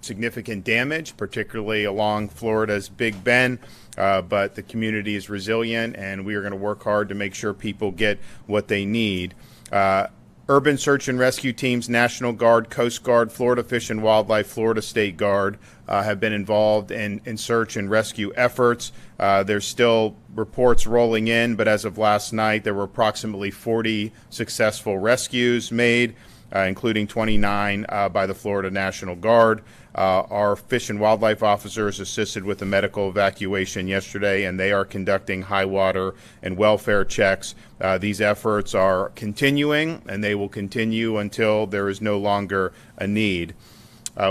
significant damage, particularly along Florida's Big Bend, but the community is resilient, and we are going to work hard to make sure people get what they need. Urban search and rescue teams, National Guard, Coast Guard, Florida Fish and Wildlife, Florida State Guard have been involved in search and rescue efforts. There's still reports rolling in, but as of last night, there were approximately 40 successful rescues made, including 29 by the Florida National Guard. Our Fish and Wildlife officers assisted with the medical evacuation yesterday, and they are conducting high water and welfare checks. These efforts are continuing, and they will continue until there is no longer a need.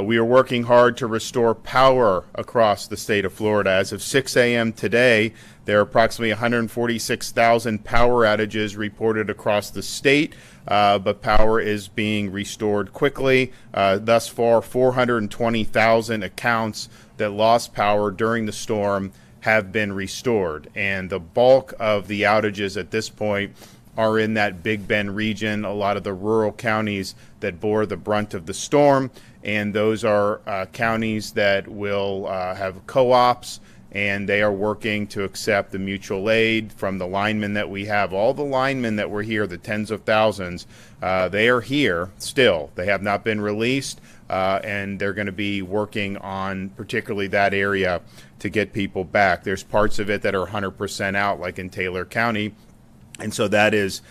We are working hard to restore power across the state of Florida. As of 6 a.m. today, there are approximately 146,000 power outages reported across the state, but power is being restored quickly. Thus far, 420,000 accounts that lost power during the storm have been restored, and the bulk of the outages at this point are in that Big Bend region, a lot of the rural counties that bore the brunt of the storm, and those are counties that will have co-ops, and they are working to accept the mutual aid from the linemen that we have. All the linemen that were here, the tens of thousands, they are here still. They have not been released, and they're going to be working on particularly that area to get people back. There's parts of it that are 100% out, like in Taylor County, and so that is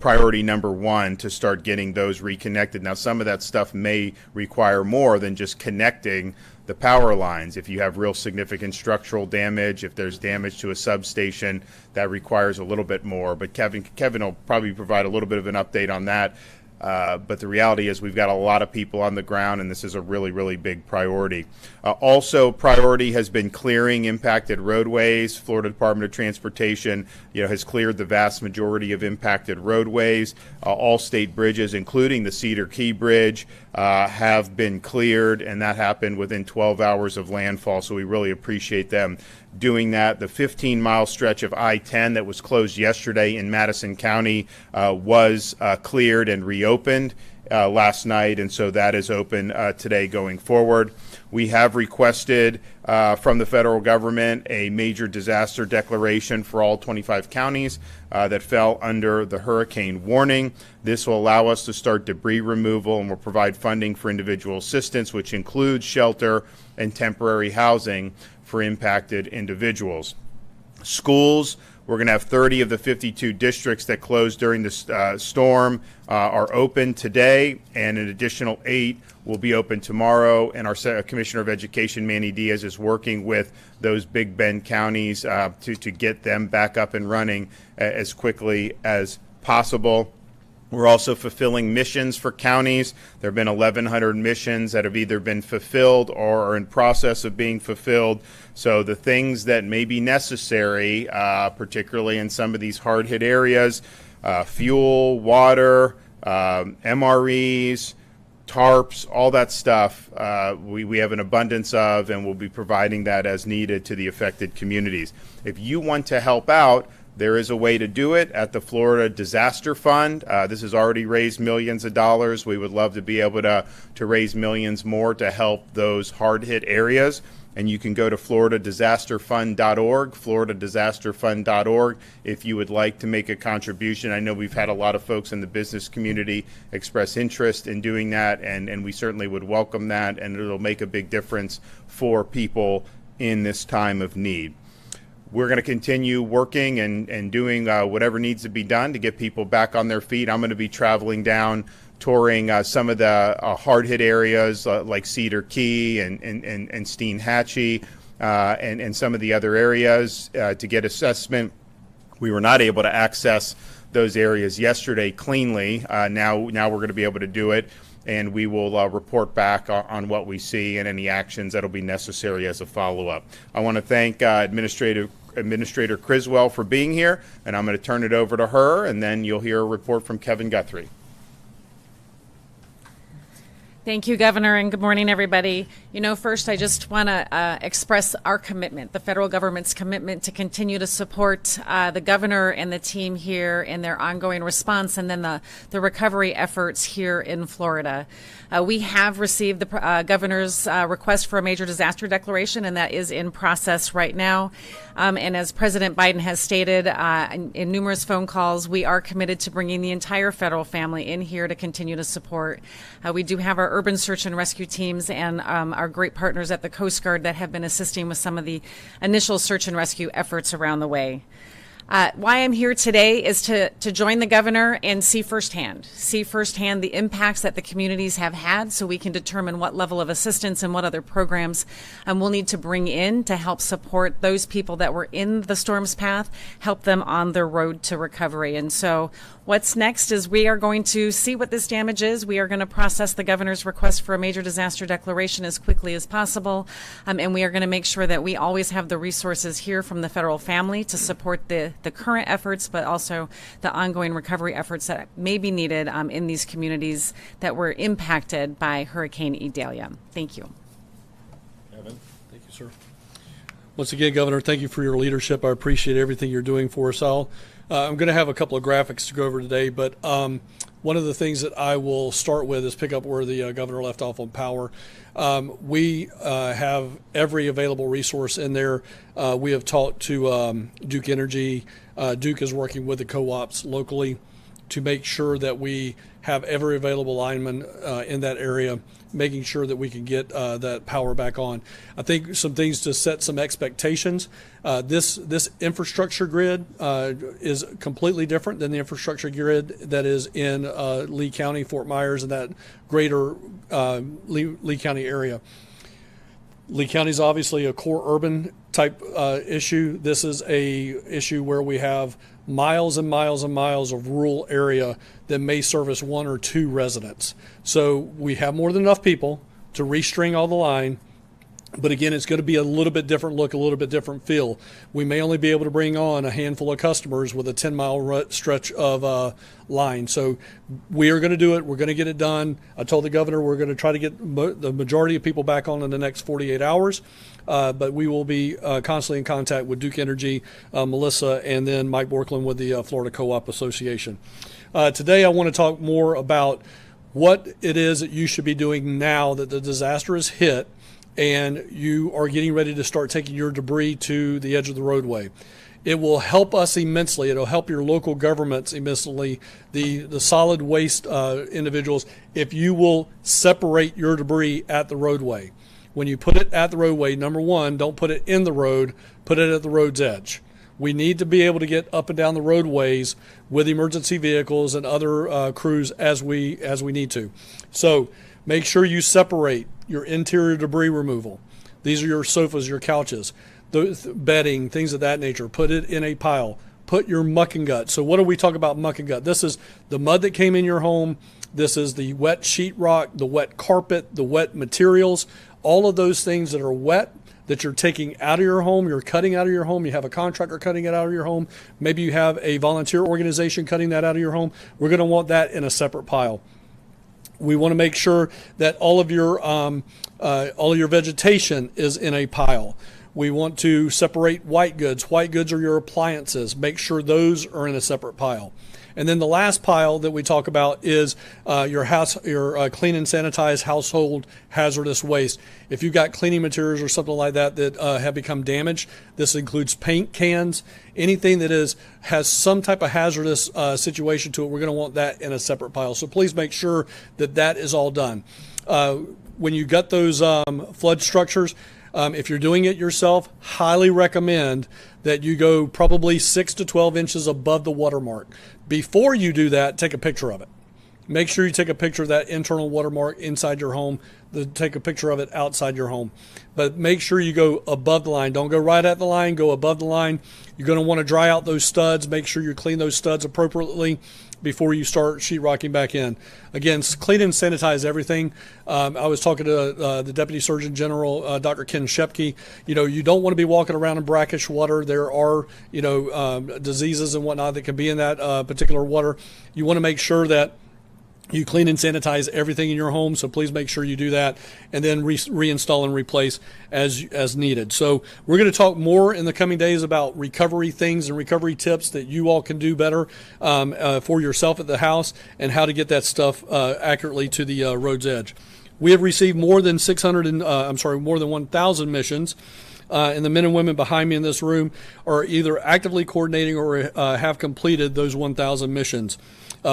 priority number one, to start getting those reconnected. Now, some of that stuff may require more than just connecting the power lines. If you have real significant structural damage, if there's damage to a substation, that requires a little bit more. But Kevin will probably provide a little bit of an update on that. But the reality is we've got a lot of people on the ground, and this is a really, really big priority. Also, priority has been clearing impacted roadways. Florida Department of Transportation, has cleared the vast majority of impacted roadways. All state bridges, including the Cedar Key Bridge, have been cleared, and that happened within 12 hours of landfall, so we really appreciate them doing that. The 15-mile stretch of I-10 that was closed yesterday in Madison County was cleared and reopened last night, and so that is open today going forward. We have requested from the federal government a major disaster declaration for all 25 counties that fell under the hurricane warning. This will allow us to start debris removal and will provide funding for individual assistance, which includes shelter and temporary housing for impacted individuals. Schools, we're going to have 30 of the 52 districts that closed during the storm are open today, and an additional 8 will be open tomorrow. And our Commissioner of Education, Manny Diaz, is working with those Big Bend counties to get them back up and running as quickly as possible. We're also fulfilling missions for counties. There have been 1,100 missions that have either been fulfilled or are in process of being fulfilled. So the things that may be necessary, particularly in some of these hard-hit areas, fuel, water, MREs, tarps, all that stuff, we have an abundance of, and we'll be providing that as needed to the affected communities. If you want to help out, there is a way to do it at the Florida Disaster Fund. This has already raised millions of dollars. We would love to be able to raise millions more to help those hard-hit areas. And you can go to floridadisasterfund.org, floridadisasterfund.org, if you would like to make a contribution. I know we've had a lot of folks in the business community express interest in doing that, and we certainly would welcome that, and it'll make a big difference for people in this time of need. We're going to continue working and doing whatever needs to be done to get people back on their feet. I'm going to be traveling down, touring some of the hard-hit areas like Cedar Key and Steinhatchee and some of the other areas to get assessment. We were not able to access those areas yesterday cleanly. Now we're going to be able to do it, and we will report back on what we see and any actions that will be necessary as a follow-up. I want to thank Administrator Criswell for being here, and I'm going to turn it over to her, and then you'll hear a report from Kevin Guthrie. Thank you, Governor, and good morning, everybody. First, I just want to express our commitment, the federal government's commitment to continue to support the governor and the team here in their ongoing response and then the recovery efforts here in Florida. We have received the governor's request for a major disaster declaration, and that is in process right now. And as President Biden has stated in numerous phone calls, we are committed to bringing the entire federal family in here to continue to support. We do have our urban search and rescue teams and our great partners at the Coast Guard that have been assisting with some of the initial search and rescue efforts around the way. Why I'm here today is to join the governor and see firsthand the impacts that the communities have had so we can determine what level of assistance and what other programs we'll need to bring in to help support those people that were in the storm's path, help them on their road to recovery. And so what's next is we are going to see what this damage is. We are going to process the governor's request for a major disaster declaration as quickly as possible. And we are going to make sure that we always have the resources here from the federal family to support the current efforts, but also the ongoing recovery efforts that may be needed in these communities that were impacted by Hurricane Idalia. Thank you. Kevin. Thank you, sir. Once again, Governor, thank you for your leadership. I appreciate everything you're doing for us all. I'm going to have a couple of graphics to go over today, but one of the things that I will start with is pick up where the governor left off on power. We have every available resource in there. We have talked to Duke Energy. Duke is working with the co-ops locally to make sure that we have every available lineman in that area, making sure that we can get that power back on. I think some things to set some expectations. This infrastructure grid is completely different than the infrastructure grid that is in Lee County, Fort Myers, and that greater Lee County area. Lee County is obviously a core urban type issue. This is a issue where we have miles and miles and miles of rural area that may service one or two residents. So we have more than enough people to restring all the line. But again, it's going to be a little bit different look, a little bit different feel. We may only be able to bring on a handful of customers with a 10-mile stretch of line. So we are going to do it. We're going to get it done. I told the governor we're going to try to get the majority of people back on in the next 48 hours. But we will be constantly in contact with Duke Energy, Melissa, and then Mike Borkland with the Florida Co-op Association. Today I want to talk more about what it is that you should be doing now that the disaster has hit and you are getting ready to start taking your debris to the edge of the roadway. It will help us immensely. It'll help your local governments immensely, the solid waste individuals, if you will separate your debris at the roadway. When you put it at the roadway, number one, don't put it in the road, put it at the road's edge. We need to be able to get up and down the roadways with emergency vehicles and other crews as we need to. So make sure you separate your interior debris removal. These are your sofas, your couches, the bedding, things of that nature. Put it in a pile. Put your muck and gut. So what do we talk about muck and gut? This is the mud that came in your home. This is the wet sheetrock, the wet carpet, the wet materials, all of those things that are wet that you're taking out of your home, you're cutting out of your home, you have a contractor cutting it out of your home, maybe you have a volunteer organization cutting that out of your home. We're going to want that in a separate pile. We want to make sure that all of your vegetation is in a pile. We want to separate white goods. White goods are your appliances. Make sure those are in a separate pile. And then the last pile that we talk about is your clean and sanitized household hazardous waste. If you've got cleaning materials or something like that that have become damaged, this includes paint cans, anything that has some type of hazardous situation to it. We're going to want that in a separate pile. So please make sure that that is all done. When you got those flood structures, if you're doing it yourself, highly recommend that you go probably 6 to 12 inches above the watermark. Before you do that, take a picture of it. Make sure you take a picture of that internal watermark inside your home. Take a picture of it outside your home. But make sure you go above the line. Don't go right at the line. Go above the line. You're going to want to dry out those studs. Make sure you clean those studs appropriately before you start sheetrocking back in. Again, clean and sanitize everything. I was talking to the Deputy Surgeon General, Dr. Ken Shepke. You don't want to be walking around in brackish water. There are, diseases and whatnot that can be in that particular water. You want to make sure that You clean and sanitize everything in your home, so please make sure you do that, and then reinstall and replace as needed. So we're going to talk more in the coming days about recovery things and recovery tips that you all can do better for yourself at the house, and how to get that stuff accurately to the road's edge. We have received more than 1,000 missions. And the men and women behind me in this room are either actively coordinating or have completed those 1,000 missions.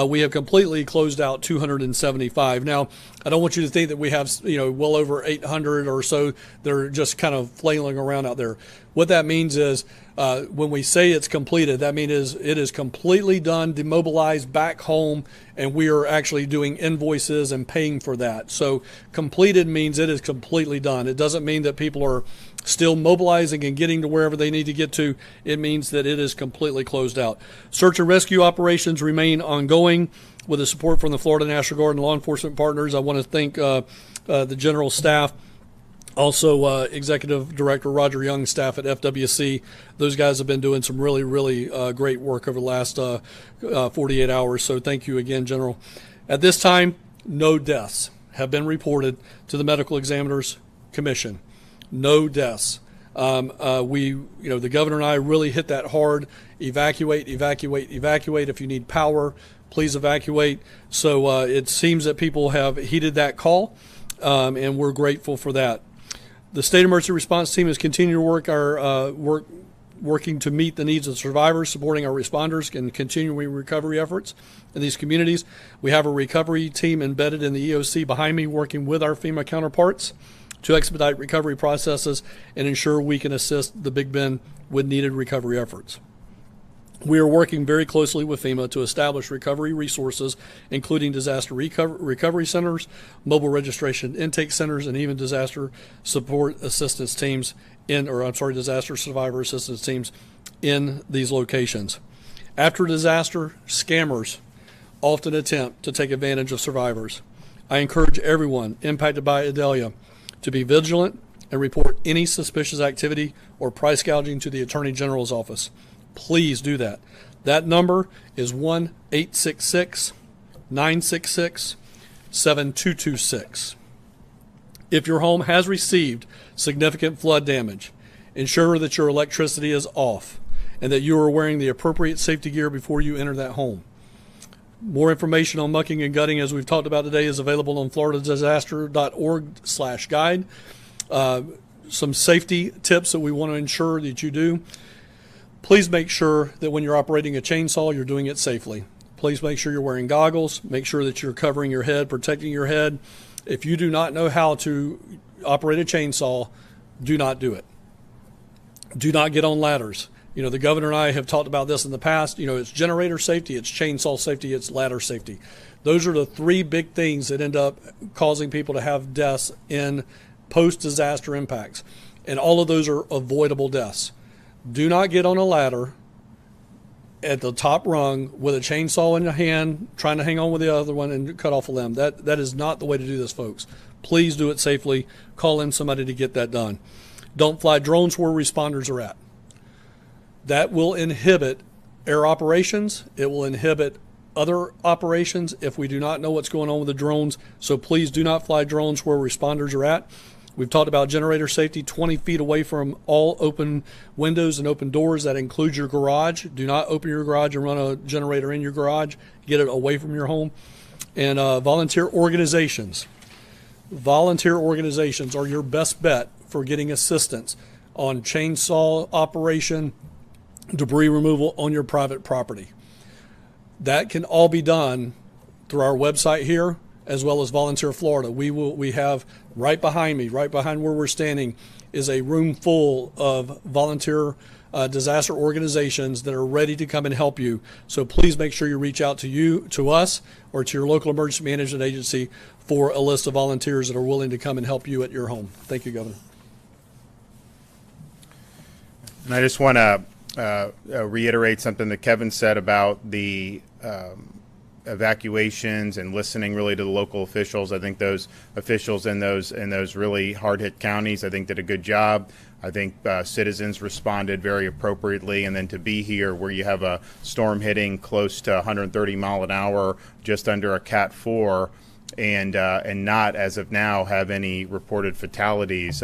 We have completely closed out 275. Now, I don't want you to think that we have, well over 800 or so. They're just kind of flailing around out there. What that means is when we say it's completed, that means it is completely done, demobilized, back home, and we are actually doing invoices and paying for that. So completed means it is completely done. It doesn't mean that people are still mobilizing and getting to wherever they need to get to. It means that it is completely closed out. Search and rescue operations remain ongoing with the support from the Florida National Guard and law enforcement partners. I want to thank the general staff, also Executive Director Roger Young's staff at FWC. Those guys have been doing some really, really great work over the last 48 hours. So thank you again, General. At this time, no deaths have been reported to the Medical Examiners Commission. No deaths. The governor and I really hit that hard. Evacuate, evacuate, evacuate. If you need power, please evacuate. So it seems that people have heeded that call, and we're grateful for that. The state emergency response team is continuing to working to meet the needs of survivors, supporting our responders, and continuing recovery efforts in these communities. We have a recovery team embedded in the EOC behind me, working with our FEMA counterparts to expedite recovery processes and ensure we can assist the Big Bend with needed recovery efforts. We are working very closely with FEMA to establish recovery resources, including disaster recovery centers, mobile registration intake centers, and even disaster support assistance teams disaster survivor assistance teams in these locations. After disaster, scammers often attempt to take advantage of survivors. I encourage everyone impacted by Idalia to be vigilant and report any suspicious activity or price gouging to the Attorney General's office. Please do that. That number is 1-866-966-7226. If your home has received significant flood damage, ensure that your electricity is off and that you are wearing the appropriate safety gear before you enter that home. More information on mucking and gutting, as we've talked about today, is available on floridadisaster.org/guide. Some safety tips that we want to ensure that you do. Please make sure that when you're operating a chainsaw, you're doing it safely. Please make sure you're wearing goggles. Make sure that you're covering your head, protecting your head. If you do not know how to operate a chainsaw, do not do it. Do not get on ladders. The governor and I have talked about this in the past. It's generator safety, it's chainsaw safety, it's ladder safety. Those are the three big things that end up causing people to have deaths in post-disaster impacts. And all of those are avoidable deaths. Do not get on a ladder at the top rung with a chainsaw in your hand, trying to hang on with the other one and cut off a limb. That is not the way to do this, folks. Please do it safely. Call in somebody to get that done. Don't fly drones where responders are at. That will inhibit air operations. It will inhibit other operations if we do not know what's going on with the drones. So please do not fly drones where responders are at. We've talked about generator safety, 20 feet away from all open windows and open doors. That includes your garage. Do not open your garage and run a generator in your garage. Get it away from your home. And volunteer organizations. Volunteer organizations are your best bet for getting assistance on chainsaw operation, debris removal on your private property. That can all be done through our website here, as well as Volunteer Florida. We have right behind me, right behind where we're standing, is a room full of volunteer disaster organizations that are ready to come and help you. So please make sure you reach out to us, or to your local emergency management agency for a list of volunteers that are willing to come and help you at your home. Thank you, Governor. And I just want to reiterate something that Kevin said about the evacuations and listening really to the local officials. I think those officials in those really hard-hit counties, I think, did a good job. I think citizens responded very appropriately, and then to be here where you have a storm hitting close to 130 mile an hour, just under a Cat 4, and not, as of now, have any reported fatalities,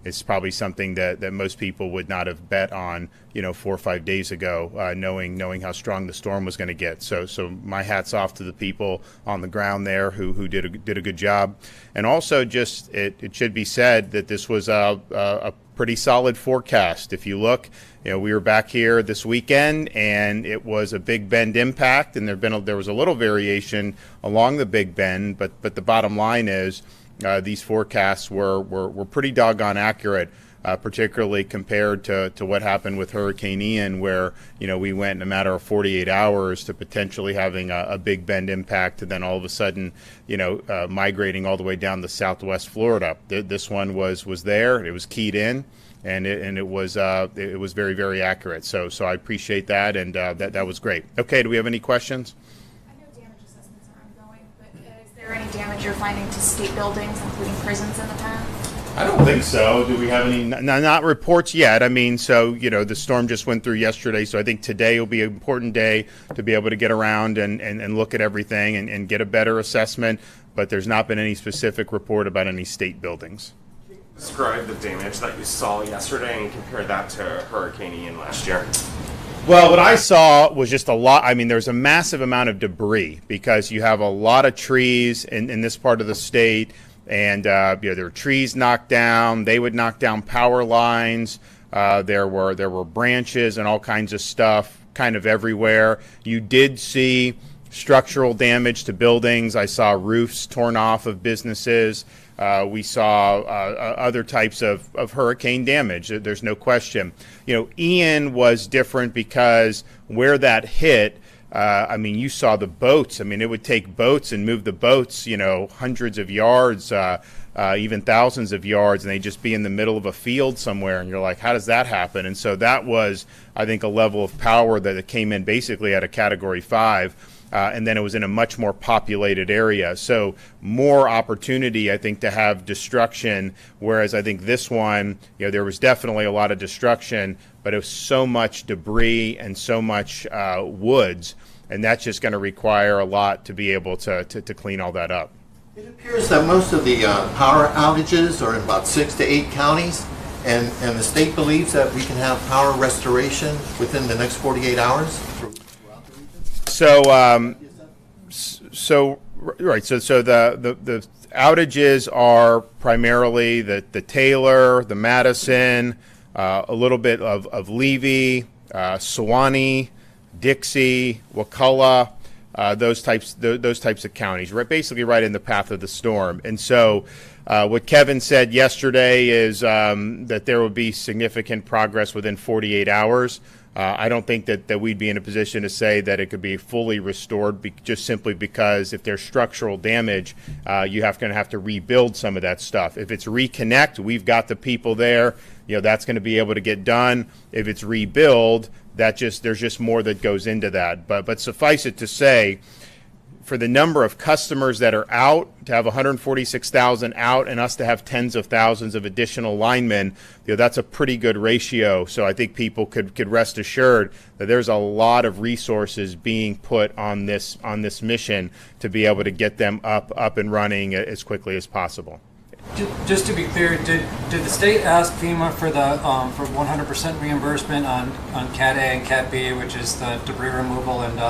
it's probably something that most people would not have bet on, 4 or 5 days ago, knowing how strong the storm was going to get. So my hat's off to the people on the ground there who did a good job. And also, just it should be said that this was a pretty solid forecast. If you look, we were back here this weekend, and it was a Big Bend impact, and there was a little variation along the Big Bend, but the bottom line is these forecasts were pretty doggone accurate, particularly compared to what happened with Hurricane Ian, where we went in a matter of 48 hours to potentially having a Big Bend impact, and then all of a sudden migrating all the way down to Southwest Florida. This one was there, it was keyed in, and it was very, very accurate. So I appreciate that, and that was great. Okay, do we have any questions? I know damage assessments are ongoing, but is there any damage you're finding to state buildings, including prisons, in the path? I don't think so. Do we have any? Not reports yet. I mean, so, the storm just went through yesterday, so I think today will be an important day to be able to get around and look at everything and get a better assessment, but there's not been any specific report about any state buildings. Describe the damage that you saw yesterday and compare that to Hurricane Ian last year. Well, what I saw was just a lot. I mean, there's a massive amount of debris because you have a lot of trees in this part of the state. And there were trees knocked down. They would knock down power lines. There were branches and all kinds of stuff kind of everywhere. You did see structural damage to buildings. I saw roofs torn off of businesses. We saw other types of hurricane damage. There's no question. Ian was different because where that hit, you saw the boats. It would take boats and move the boats, hundreds of yards, even thousands of yards, and they'd just be in the middle of a field somewhere. And you're like, how does that happen? And so that was, I think, a level of power that it came in basically at a Category 5. And then it was in a much more populated area. So more opportunity, I think, to have destruction, whereas I think this one, there was definitely a lot of destruction, but it was so much debris and so much woods, and that's just going to require a lot to be able to clean all that up. It appears that most of the power outages are in about 6 to 8 counties, and the state believes that we can have power restoration within the next 48 hours. So the outages are primarily the Taylor, the Madison, a little bit of Levy, Sewanee, Dixie, Wakulla, those types of counties, basically right in the path of the storm. And so what Kevin said yesterday is that there will be significant progress within 48 hours. I don't think that we'd be in a position to say that it could be fully restored just simply because if there's structural damage, you're going to have to rebuild some of that stuff. If it's reconnect, we've got the people there. That's going to be able to get done. If it's rebuild, there's just more that goes into that. But suffice it to say, for the number of customers that are out, to have 146,000 out and us to have tens of thousands of additional linemen, that's a pretty good ratio. So I think people could rest assured that there's a lot of resources being put on this mission to be able to get them up and running as quickly as possible. Just to be clear, did the state ask FEMA for the for 100% reimbursement on Cat A and Cat B, which is the debris removal and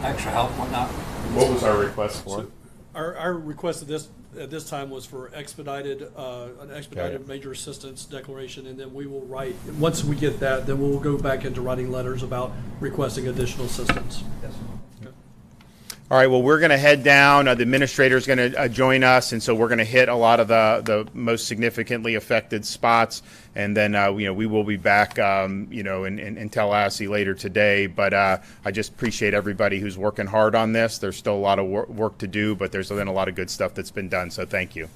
extra help and whatnot? What was our request for? Our request at this time was for an expedited major assistance declaration, and then we will write. Once we get that, then we'll go back into writing letters about requesting additional assistance. Yes. All right, well, we're going to head down. The administrator is going to join us, and so we're going to hit a lot of the most significantly affected spots, and then we will be back in Tallahassee later today. But I just appreciate everybody who's working hard on this. There's still a lot of work to do, but there's been a lot of good stuff that's been done, so thank you.